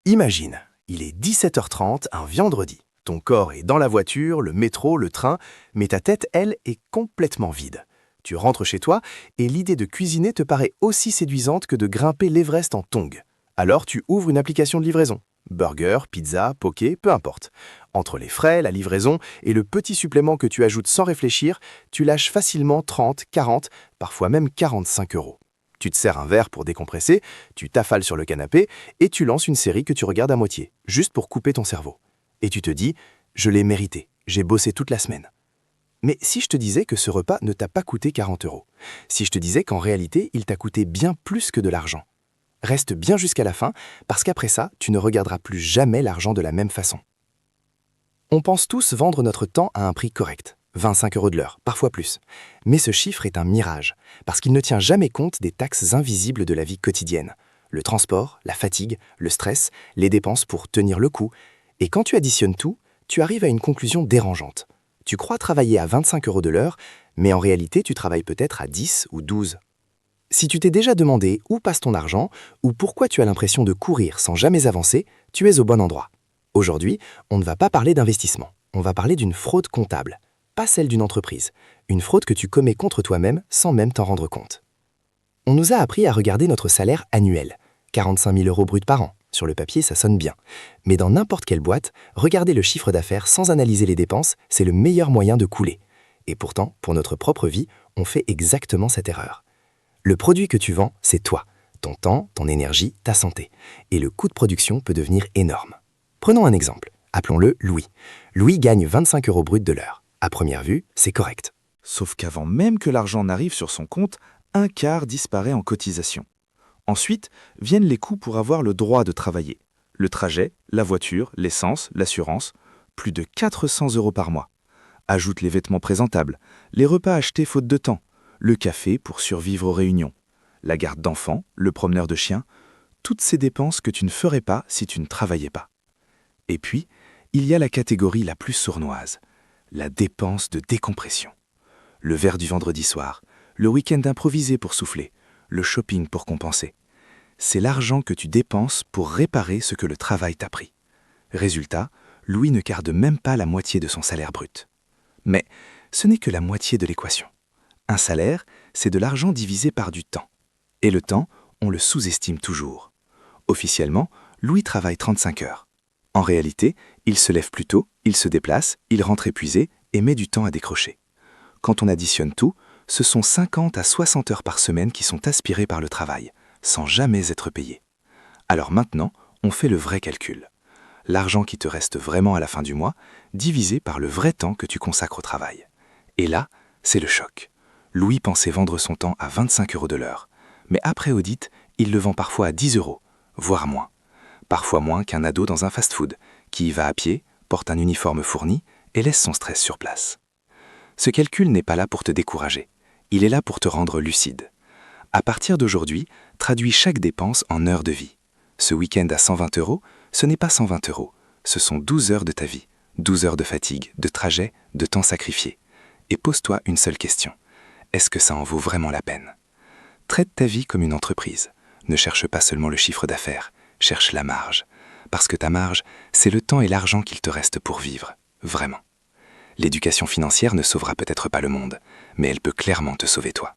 Imagine, il est 17h30, un vendredi. Ton corps est dans la voiture, le métro, le train, mais ta tête, elle, est complètement vide. Tu rentres chez toi et l'idée de cuisiner te paraît aussi séduisante que de grimper l'Everest en tongs. Alors tu ouvres une application de livraison. Burger, pizza, poké, peu importe. Entre les frais, la livraison et le petit supplément que tu ajoutes sans réfléchir, tu lâches facilement 30, 40, parfois même 45 euros. Tu te sers un verre pour décompresser, tu t'affales sur le canapé et tu lances une série que tu regardes à moitié, juste pour couper ton cerveau. Et tu te dis « Je l'ai mérité, j'ai bossé toute la semaine ». Mais si je te disais que ce repas ne t'a pas coûté 40 euros, si je te disais qu'en réalité, il t'a coûté bien plus que de l'argent, reste bien jusqu'à la fin, parce qu'après ça, tu ne regarderas plus jamais l'argent de la même façon. On pense tous vendre notre temps à un prix correct, 25 euros de l'heure, parfois plus. Mais ce chiffre est un mirage, parce qu'il ne tient jamais compte des taxes invisibles de la vie quotidienne. Le transport, la fatigue, le stress, les dépenses pour tenir le coup. Et quand tu additionnes tout, tu arrives à une conclusion dérangeante. Tu crois travailler à 25 euros de l'heure, mais en réalité, tu travailles peut-être à 10 ou 12. Si tu t'es déjà demandé où passe ton argent, ou pourquoi tu as l'impression de courir sans jamais avancer, tu es au bon endroit. Aujourd'hui, on ne va pas parler d'investissement, on va parler d'une fraude comptable, pas celle d'une entreprise, une fraude que tu commets contre toi-même sans même t'en rendre compte. On nous a appris à regarder notre salaire annuel, 45 000 euros bruts par an. Sur le papier, ça sonne bien. Mais dans n'importe quelle boîte, regarder le chiffre d'affaires sans analyser les dépenses, c'est le meilleur moyen de couler. Et pourtant, pour notre propre vie, on fait exactement cette erreur. Le produit que tu vends, c'est toi, ton temps, ton énergie, ta santé. Et le coût de production peut devenir énorme. Prenons un exemple. Appelons-le Louis. Louis gagne 25 euros bruts de l'heure. À première vue, c'est correct. Sauf qu'avant même que l'argent n'arrive sur son compte, un quart disparaît en cotisation. Ensuite, viennent les coûts pour avoir le droit de travailler. Le trajet, la voiture, l'essence, l'assurance, plus de 400 euros par mois. Ajoute les vêtements présentables, les repas achetés faute de temps, le café pour survivre aux réunions, la garde d'enfants, le promeneur de chiens, toutes ces dépenses que tu ne ferais pas si tu ne travaillais pas. Et puis, il y a la catégorie la plus sournoise, la dépense de décompression. Le verre du vendredi soir, le week-end improvisé pour souffler, le shopping pour compenser. C'est l'argent que tu dépenses pour réparer ce que le travail t'a pris. Résultat, Louis ne garde même pas la moitié de son salaire brut. Mais ce n'est que la moitié de l'équation. Un salaire, c'est de l'argent divisé par du temps. Et le temps, on le sous-estime toujours. Officiellement, Louis travaille 35 heures. En réalité, il se lève plus tôt, il se déplace, il rentre épuisé et met du temps à décrocher. Quand on additionne tout, ce sont 50 à 60 heures par semaine qui sont aspirées par le travail, sans jamais être payées. Alors maintenant, on fait le vrai calcul. L'argent qui te reste vraiment à la fin du mois, divisé par le vrai temps que tu consacres au travail. Et là, c'est le choc. Louis pensait vendre son temps à 25 euros de l'heure. Mais après audit, il le vend parfois à 10 euros, voire moins. Parfois moins qu'un ado dans un fast-food, qui y va à pied, porte un uniforme fourni et laisse son stress sur place. Ce calcul n'est pas là pour te décourager. Il est là pour te rendre lucide. À partir d'aujourd'hui, traduis chaque dépense en heures de vie. Ce week-end à 120 euros, ce n'est pas 120 euros. Ce sont 12 heures de ta vie, 12 heures de fatigue, de trajet, de temps sacrifié. Et pose-toi une seule question. Est-ce que ça en vaut vraiment la peine ? Traite ta vie comme une entreprise. Ne cherche pas seulement le chiffre d'affaires, cherche la marge. Parce que ta marge, c'est le temps et l'argent qu'il te reste pour vivre, vraiment. L'éducation financière ne sauvera peut-être pas le monde, mais elle peut clairement te sauver toi.